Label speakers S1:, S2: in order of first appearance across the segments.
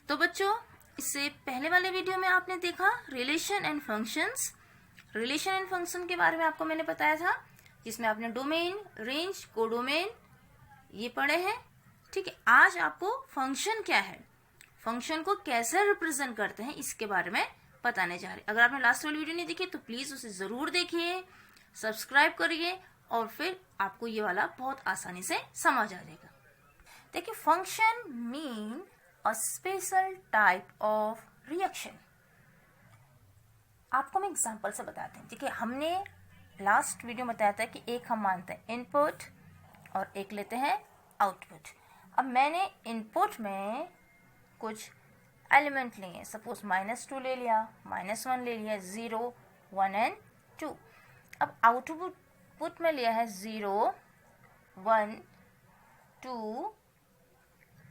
S1: तो बच्चों, इससे पहले वाले वीडियो में आपने देखा relation and functions. Relation and function के बारे में आपको मैंने बताया था, जिसमें आपने डोमेन, रेंज, कोडोमेन ये पढ़े हैं। ठीक है, आज आपको फंक्शन क्या है, फंक्शन को कैसे रिप्रेजेंट करते हैं, इसके बारे में बताने जा रहे हैं। अगर आपने लास्ट वाली वीडियो नहीं देखी तो प्लीज उसे जरूर देखिए, सब्सक्राइब करिए और फिर आपको ये वाला बहुत आसानी से समझ आ जाएगा। देखिए, function mean a special type of reaction. आपको मैं एग्जांपल से बताते हैं। देखिए, हमने लास्ट वीडियो में बताया था कि एक हम मानते हैं इनपुट और एक लेते हैं आउटपुट। अब मैंने इनपुट में कुछ एलिमेंट लिए, सपोज -2 ले लिया, -1 ले लिया, 0, 1 एंड 2। अब आउटपुट में लिया है 0, 1, 2,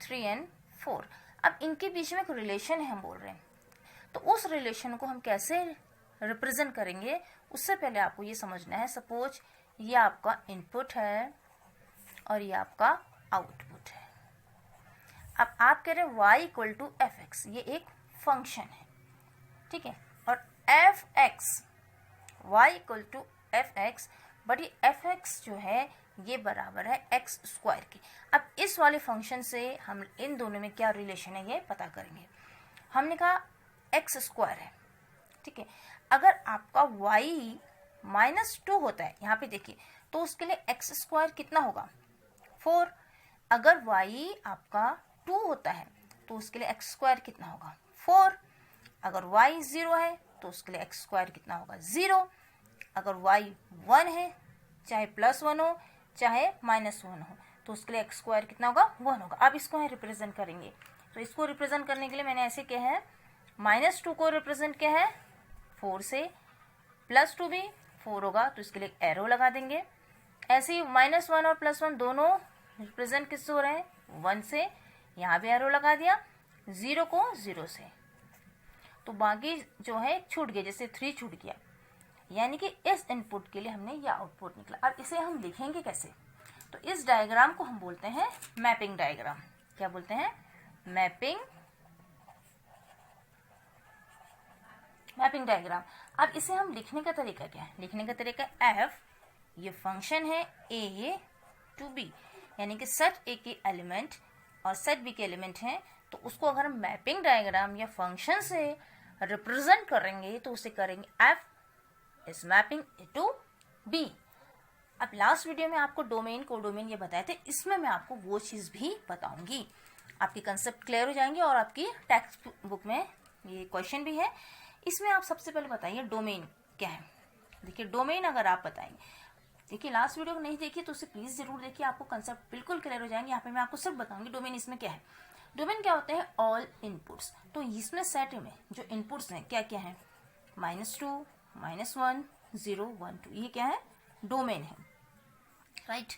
S1: 3 एंड 4। अब इनके बीच में एक रिलेशन है, हम बोल रहे हैं, तो उस रिलेशन को हम कैसे रिप्रेजेंट करेंगे उससे पहले आपको ये समझना है। सपोज ये आपका इनपुट है और ये आपका आउटपुट है। अब आप कह रहे हैं y equal to f x, ये एक फंक्शन है, ठीक है, और f x, y equal to f x, but ये एफ एक्स जो है ये बराबर है एक्स स्क्वायर के। अब इस वाले फंक्शन से हम इन दोनों में क्या रिलेशन है ये पता करेंगे। हमने कहा एक्स स्क्वायर है, ठीक है, अगर आपका y -2 होता है, यहाँ पे देखिए, तो उसके लिए एक्स स्क्वायर कितना होगा, 4। अगर y आपका 2 होता है तो उसके लिए एक्स स्क्वायर कितना होगा, 4। अगर y 0 है तो उसके लिए एक्स स्क्वायर कितना होगा, 0। अगर y 1 है, चाहे +1 हो चाहे -1 हो, तो उसके लिए एक्स स्क्वायर कितना होगा, 1 होगा। अब इसको हम रिप्रेजेंट करेंगे, तो इसको रिप्रेजेंट करने के लिए मैंने ऐसे किया है, -2 को रिप्रेजेंट किया है 4 से, +2 भी 4 होगा तो इसके लिए एक एरो लगा देंगे। ऐसे ही -1 और +1 दोनों रिप्रेजेंट किससे हो रहे हैं, 1 से, यहाँ भी एरो लगा दिया, 0 को 0 से, तो बाकी जो है छूट गया, जैसे 3 छूट गया, यानी कि इस इनपुट के लिए हमने यह आउटपुट निकला। अब इसे हम लिखेंगे कैसे, तो इस डायग्राम को हम बोलते हैं मैपिंग डायग्राम। क्या बोलते हैं, मैपिंग डायग्राम। अब इसे हम लिखने का तरीका क्या है, लिखने का तरीका एफ, ये फंक्शन है ए टू बी, यानी कि सेट ए के एलिमेंट और सेट बी के एलिमेंट हैं, तो उसको अगर हम मैपिंग डायग्राम या फंक्शन से रिप्रेजेंट करेंगे तो उसे करेंगे f is mapping A to B. अब लास्ट वीडियो में आपको डोमेन, कोडोमेन ये बताए थे, इसमें मैं आपको वो चीज़ भी बताऊंगी, आपकी कंसेप्ट क्लियर हो जाएंगे और आपकी टेक्स्ट बुक में ये क्वेश्चन भी है। इसमें आप सबसे पहले बताइए डोमेन क्या है। देखिए, डोमेन अगर आप बताएंगे, देखिए लास्ट वीडियो को नहीं देखिए तो उसे प्लीज़ जरूर देखिए, आपको कंसेप्ट बिल्कुल क्लियर हो जाएंगे। यहाँ पे मैं आपको सिर्फ बताऊंगी डोमेन इसमें क्या है। डोमेन क्या होते हैं, ऑल इनपुट्स। तो इसमें सेट में जो इनपुट्स हैं क्या क्या है, -2, -1, 0, 1, 2, ये क्या है, डोमेन है, राइट।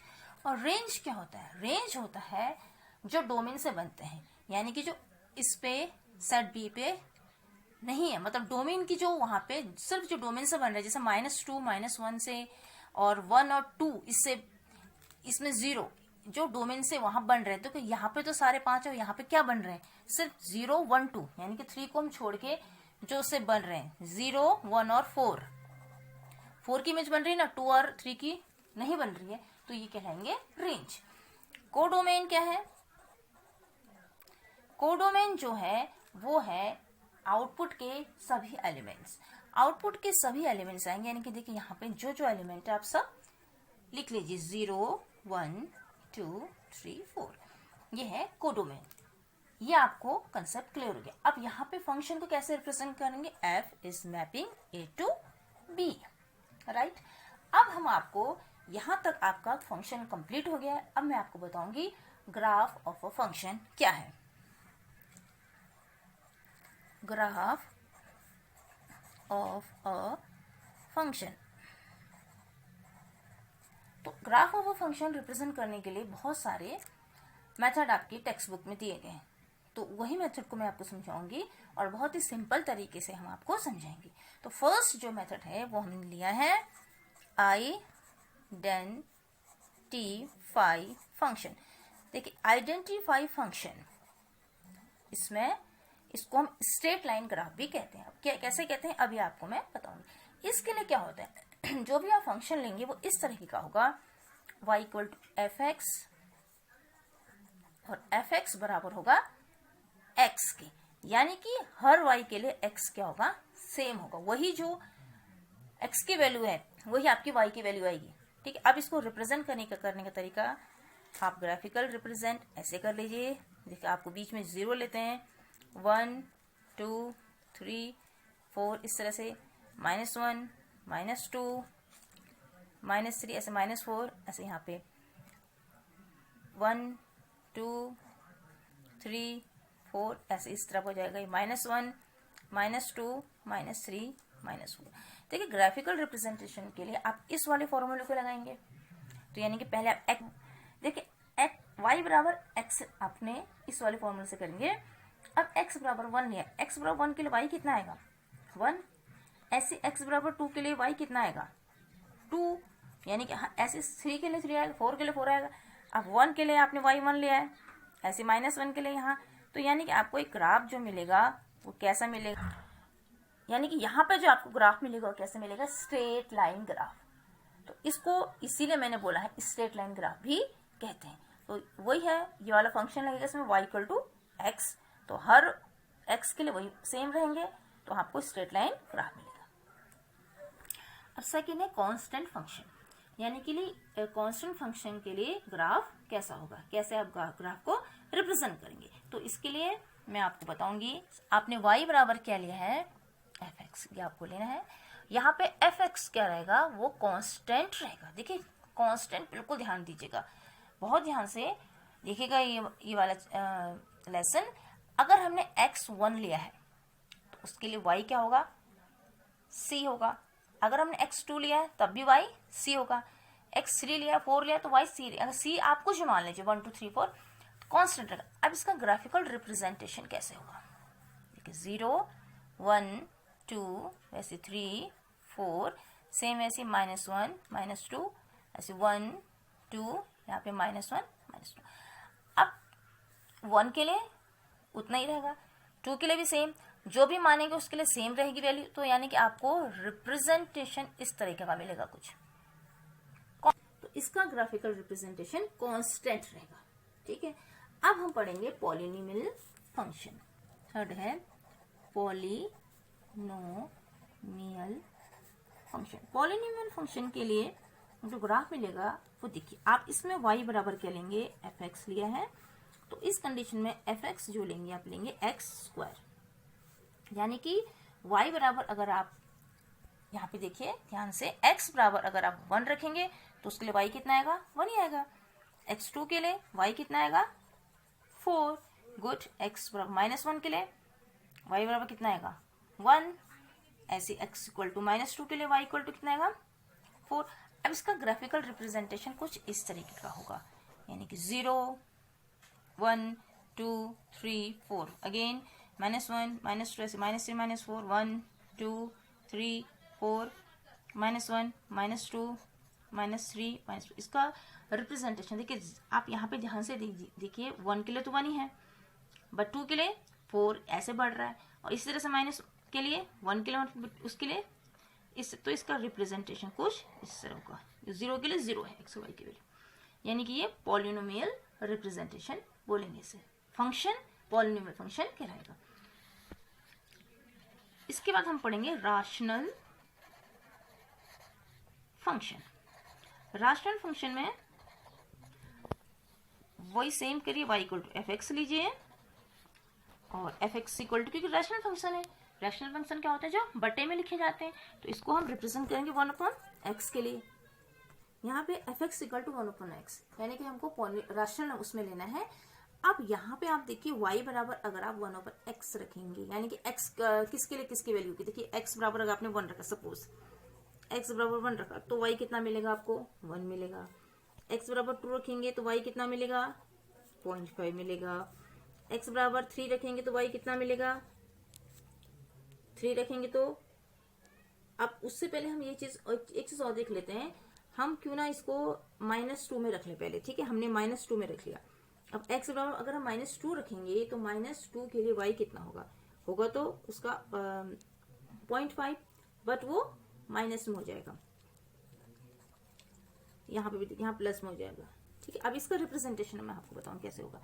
S1: और रेंज क्या होता है, रेंज होता है जो डोमेन से बनते हैं, यानी कि जो इस पे सेट बी पे नहीं है, मतलब डोमेन की जो वहां पे सिर्फ जो डोमेन से बन रहा है, जैसे -2, -1 से और 1 और 2, इससे इसमें 0 जो डोमेन से वहां बन रहे हैं। तो यहाँ पे तो सारे 5 और यहाँ पे क्या बन रहे हैं, सिर्फ 0, 1, 2, यानी कि 3 को हम छोड़ के जो से बन रहे हैं 0, 1 और 4 की इमेज बन रही है ना, 2 और 3 की नहीं बन रही है, तो ये कहलाएंगे रेंज। कोडोमेन क्या है, कोडोमेन जो है वो है आउटपुट के सभी एलिमेंट्स, आउटपुट के सभी एलिमेंट्स आएंगे, यानी कि देखिए यहाँ पे जो जो एलिमेंट है आप सब लिख लीजिए, 0, 1, 2, 3, 4, ये है कोडोमेन। ये आपको कंसेप्ट क्लियर हो गया। अब यहाँ पे फंक्शन को कैसे रिप्रेजेंट करेंगे, f is mapping A to B, right. अब हम आपको यहाँ तक आपका फंक्शन कंप्लीट हो गया। अब मैं आपको बताऊंगी ग्राफ ऑफ अ फंक्शन क्या है। ग्राफ ऑफ अ फंक्शन, तो graph of a function represent करने के लिए बहुत सारे मेथड आपकी टेक्स्ट बुक में दिए गए हैं, तो वही मेथड को मैं आपको समझाऊंगी और बहुत ही सिंपल तरीके से हम आपको समझाएंगे। तो फर्स्ट जो मेथड है वो हमने लिया है आइडेंटिफाई फंक्शन। देखिए, आइडेंटिफाई फंक्शन, इसमें इसको हम स्ट्रेट लाइन ग्राफ भी कहते हैं। अब क्या कैसे कहते हैं अभी आपको मैं बताऊंगी। इसके लिए क्या होता है, जो भी आप फंक्शन लेंगे वो इस तरह का होगा, y equal to f x और एफ एक्स बराबर होगा x के, यानी कि हर y के लिए x क्या होगा, सेम होगा। वही जो x की वैल्यू है वही आपकी y की वैल्यू आएगी। ठीक है, अब इसको रिप्रेजेंट करने का तरीका आप ग्राफिकल रिप्रेजेंट ऐसे कर लीजिए। देखिए आपको बीच में 0 लेते हैं, 1 2 3 4 इस तरह से, -1 -2 -3 ऐसे, -4 ऐसे, यहाँ पे 1 2 3 4 ऐसे इस तरफ हो जाएगा, -1 -2 -3 -4। देखिए ग्राफिकल रिप्रेजेंटेशन के लिए आप इस वाले फॉर्मूले को लगाएंगे, तो यानी कि पहले आप x, देखिए y बराबर x आपने इस वाले फॉर्मूले से करेंगे। अब x बराबर 1 लिया, x बराबर 1 के लिए y कितना आएगा, 1। ऐसे x बराबर 2 के लिए y कितना आएगा, 2, यानी कि ऐसे 3 के लिए 3 आएगा, 4 के लिए 4 आएगा। अब 1 के लिए आपने y 1 लिया है, ऐसे -1 के लिए यहाँ, तो यानी कि आपको एक ग्राफ जो मिलेगा वो कैसा मिलेगा, यानी कि यहाँ पे जो आपको ग्राफ मिलेगा वो कैसे मिलेगा, स्ट्रेट लाइन ग्राफ। तो इसको इसीलिए मैंने बोला है स्ट्रेट लाइन ग्राफ भी कहते हैं। तो वही है, ये वाला फंक्शन लगेगा इसमें y इक्वल टू एक्स, तो हर x के लिए वही सेम रहेंगे, तो आपको स्ट्रेट लाइन ग्राफ मिलेगा। अब सेकेंड है कांस्टेंट फंक्शन, यानी कि कांस्टेंट फंक्शन के लिए ग्राफ कैसा होगा, कैसे आप ग्राफ को रिप्रेजेंट करेंगे। तो इसके लिए मैं आपको बताऊंगी। आपने y बराबर क्या लिया है, एफ एक्स, ये आपको लेना है। यहाँ पे एफ एक्स क्या रहेगा, वो कांस्टेंट रहेगा। देखिए कांस्टेंट, बिल्कुल ध्यान दीजिएगा, बहुत ध्यान से देखिएगा ये वाला लेसन। अगर हमने x1 लिया है तो उसके लिए y क्या होगा, c होगा। अगर हमने x2 लिया है तब भी y c होगा। x3 लिया, 4 लिया तो y c। अगर c आप कुछ मान लीजिए 1 2 3 4 कांस्टेंट रहेगा। अब इसका ग्राफिकल रिप्रेजेंटेशन कैसे होगा, देखिए 0 1 2 वैसे 3 4 सेम ऐसे, -1 -2 ऐसे, 1 2 यहाँ पे -1 -2। अब 1 के लिए उतना ही रहेगा, 2 के लिए भी सेम, जो भी मानेंगे उसके लिए सेम रहेगी वैल्यू। तो यानी कि आपको रिप्रेजेंटेशन इस तरीके का मिलेगा कुछ, तो इसका ग्राफिकल रिप्रेजेंटेशन कांस्टेंट रहेगा। ठीक है, अब हम पढ़ेंगे पॉलिनोमियल फंक्शन। थर्ड है पॉलिनोमियल फंक्शन। पॉलिनोमियल फंक्शन के लिए जो ग्राफ मिलेगा वो देखिए, आप इसमें y बराबर क्या लेंगे, एफ एक्स लिया है, तो इस कंडीशन में एफ एक्स जो लेंगे आप लेंगे x², यानी कि y बराबर, अगर आप यहाँ पे देखिए ध्यान से, x बराबर अगर आप 1 रखेंगे तो उसके लिए y कितना आएगा, 1 ही आएगा। x2 के लिए y कितना आएगा, 4। गुड। x बराबर -1 के लिए y बराबर कितना आएगा, 1। ऐसे x इक्वल टू -2 के लिए y इक्वल टू कितना आएगा, 4। अब इसका ग्राफिकल रिप्रेजेंटेशन कुछ इस तरीके का होगा, यानी कि 0 1 2 3 4 अगेन, -1 -2 ऐसे, -3 -4 1 2 3 4 -1 -2 -3 -2। इसका रिप्रेजेंटेशन देखिए, आप यहाँ पे ध्यान से देखिए, 1 के लिए तो 1 ही है, बट 2 के लिए 4 ऐसे बढ़ रहा है, और इसी तरह से माइनस के लिए 1 के लिए उसके लिए इस, तो इसका रिप्रेजेंटेशन कुछ इस तरह होगा। 0 के लिए 0 है एक्स वाई के लिए, यानी कि ये पॉलिनोमियल रिप्रेजेंटेशन बोलेंगे इसे। फंक्शन पॉलिनोमियल फंक्शन कहलाएगा। इसके बाद हम पढ़ेंगे राशनल फंक्शन। राशनल फंक्शन में वही सेम करिए, y equal to f x लीजिए, और एफ एक्स इक्वल टू, क्योंकि रैशनल फंक्शन है, रैशनल फंक्शन क्या होता है, जो बटे में लिखे जाते हैं, तो इसको हम रिप्रेजेंट करेंगे 1/x के लिए। यहाँ पे F x equal to 1/x, यानी कि हमको रैशनल उसमें लेना है। अब यहाँ पे आप देखिए y बराबर अगर आप 1/x रखेंगे, यानी कि x किसके लिए किसकी वैल्यू की, देखिए x बराबर अगर आपने 1 रखा, सपोज x बराबर 1 रखा, तो y कितना मिलेगा आपको, 1 मिलेगा। x बराबर 2 रखेंगे तो y कितना मिलेगा, 0.5 मिलेगा। x बराबर 3 रखेंगे तो y कितना मिलेगा, 3 रखेंगे तो। अब उससे पहले हम ये चीज, एक चीज और देख लेते हैं, हम क्यों ना इसको -2 में रख ले पहले, ठीक है, हमने -2 में रख लिया। अब x बराबर अगर हम -2 रखेंगे तो -2 के लिए y कितना होगा, होगा तो उसका 0.5, बट वो माइनस में हो जाएगा, यहाँ पे भी यहाँ प्लस में हो जाएगा। ठीक है, अब इसका रिप्रेजेंटेशन मैं आपको बताऊं कैसे होगा।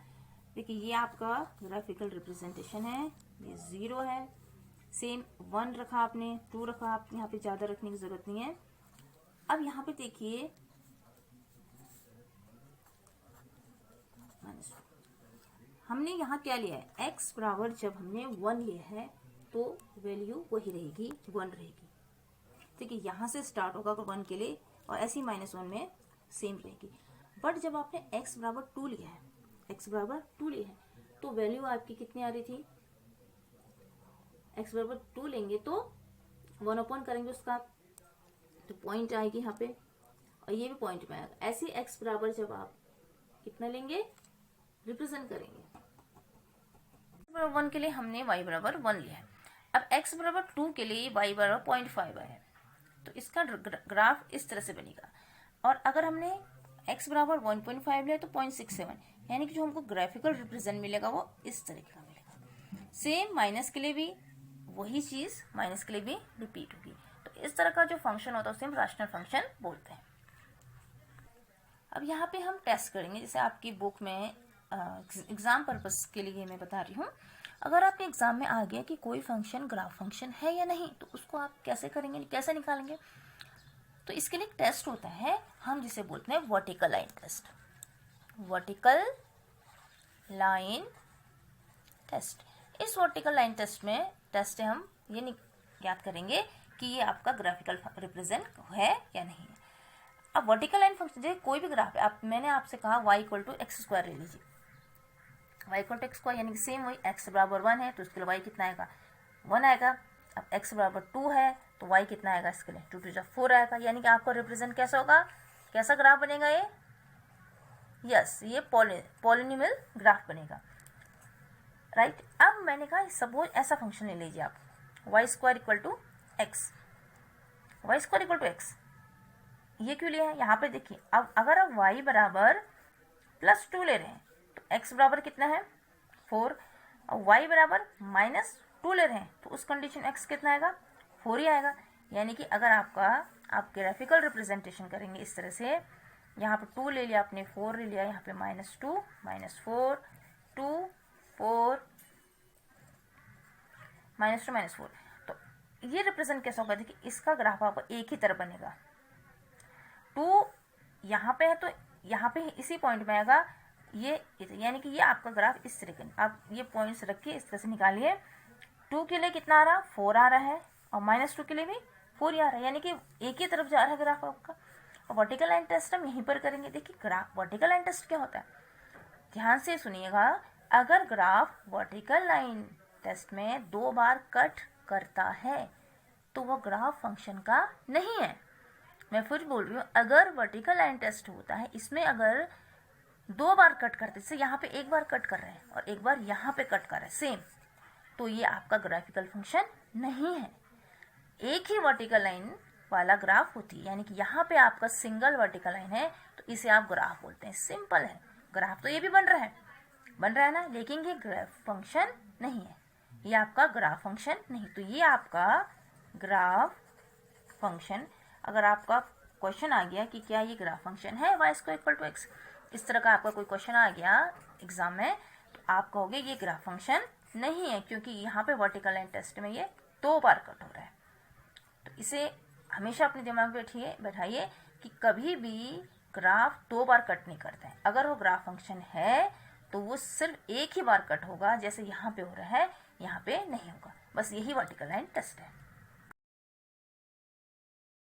S1: देखिए ये आपका ग्राफिकल रिप्रेजेंटेशन है, ये 0 है, सेम 1 रखा आपने, 2 रखा, आप यहाँ पे ज्यादा रखने की जरूरत नहीं है। अब यहाँ पे देखिए हमने यहाँ क्या लिया है, x बराबर जब हमने 1 लिया है तो वैल्यू वही रहेगी, 1 रहेगी। ठीक है, यहाँ से स्टार्ट होगा 1 के लिए और ऐसे ही -1 में सेम रहेगी। बट जब आपने x बराबर 2 लिया है, x बराबर 2 लिया है तो वैल्यू आपकी कितनी आ रही थी, x बराबर 2 लेंगे तो 1 अपॉन करेंगे उसका, तो पॉइंट आएगी यहाँ पे और ये भी पॉइंट में आएगा। ऐसे x बराबर जब आप कितना लेंगे, रिप्रेजेंट करेंगे। 1 के लिए हमने y बराबर 1 लिया है, अब x बराबर 2 के लिए y बराबर 0.5 आया है, तो इसका ग्राफ इस तरह से बनेगा। और अगर हमने x बराबर 1.5 लिया तो 0.67, यानी कि जो हमको ग्राफिकल रिप्रेजेंट मिलेगा वो इस तरीके का मिलेगा। सेम माइनस के लिए भी वही चीज माइनस के लिए भी रिपीट होगी। तो इस तरह का जो फंक्शन होता है उसे हम रैशनल फंक्शन बोलते हैं। अब यहाँ पे हम टेस्ट करेंगे, जैसे आपकी बुक में एग्जाम पर्पस के लिए मैं बता रही हूँ। अगर आपके एग्जाम में आ गया कि कोई फंक्शन ग्राफ फंक्शन है या नहीं, तो उसको आप कैसे करेंगे, कैसे निकालेंगे। तो इसके लिए टेस्ट होता है, हम जिसे बोलते हैं vertical line test. Vertical line test, इस वर्टिकल लाइन टेस्ट में टेस्ट से हम ये याद करेंगे कि ये आपका ग्राफिकल रिप्रेजेंट है या नहीं है। अब वर्टिकल लाइन फंक्शन जैसे कोई भी ग्राफ है, मैंने आपसे कहा y = x² ले लीजिए, y = x² यानी कि सेम वही x बराबर 1 है तो इसके लिए y कितना आएगा, 1 आएगा। अब x बराबर 2 है तो y कितना आएगा इसके लिए, 2 × 2 = 4 आएगा। यानी कि आपका रिप्रेजेंट कैसा होगा, कैसा ग्राफ बनेगा ये, यस ये पॉलिनोमियल ग्राफ बनेगा, राइट। अब मैंने कहा सपोज ऐसा फंक्शन ले लीजिए आप, y² = x, y² = x, ये क्यों लिया है यहाँ पे देखिए। अब अगर आप y बराबर +2 ले रहे हैं तो x बराबर कितना है 4, और y बराबर -2 ले रहे हैं तो उस कंडीशन x कितना आएगा, 4 ही आएगा। यानी कि अगर आप ग्राफिकल रिप्रेजेंटेशन करेंगे इस तरह से, यहाँ पे 2 ले लिया आपने, 4 ले लिया, यहाँ पे -2 -4 2 4 -2 -4, तो ये रिप्रेजेंट कैसा होगा, देखिए इसका ग्राफ आपका एक ही तरफ बनेगा। 2 यहाँ पे है तो यहाँ पे इसी पॉइंट में आएगा ये, यानी कि ये आपका ग्राफ इस तरीके, आप ये पॉइंट्स रखिए इस तरह से निकालिए। 2 के लिए कितना आ रहा, 4 आ रहा है, और -2 के लिए भी 4 ही आ रहा है, यानी कि एक ही तरफ जा रहा है ग्राफ आपका। और वर्टिकल लाइन टेस्ट हम यहीं पर करेंगे। देखिए ग्राफ वर्टिकल लाइन टेस्ट क्या होता है, ध्यान से सुनिएगा। अगर ग्राफ वर्टिकल लाइन टेस्ट में 2 बार कट करता है तो वह ग्राफ फंक्शन का नहीं है। मैं फिर बोल रही हूँ, अगर वर्टिकल लाइन टेस्ट होता है, इसमें अगर 2 बार कट करते, जैसे यहाँ पे 1 बार कट कर रहे हैं और 1 बार यहाँ पे कट कर रहे हैं सेम, तो ये आपका ग्राफिकल फंक्शन नहीं है। एक ही वर्टिकल लाइन वाला ग्राफ होती है, यानी कि यहाँ पे आपका सिंगल वर्टिकल लाइन है तो इसे आप ग्राफ बोलते हैं। सिंपल है, ग्राफ तो ये भी बन रहा है ना, लेकिन ये ग्राफ फंक्शन नहीं है, ये आपका ग्राफ फंक्शन नहीं। तो ये आपका ग्राफ फंक्शन, अगर आपका क्वेश्चन आ गया कि क्या ये ग्राफ फंक्शन है y² = x, इस तरह का आपका कोई क्वेश्चन आ गया एग्जाम में, तो आप कहोगे ये ग्राफ फंक्शन नहीं है, क्योंकि यहाँ पे वर्टिकल लाइन टेस्ट में ये 2 बार कट हो रहा है। तो इसे हमेशा अपने दिमाग में बैठाइए कि कभी भी ग्राफ 2 बार कट नहीं करता है। अगर वो ग्राफ फंक्शन है तो वो सिर्फ एक ही बार कट होगा, जैसे यहाँ पे हो रहा है, यहाँ पे नहीं होगा। बस यही वर्टिकल लाइन टेस्ट है।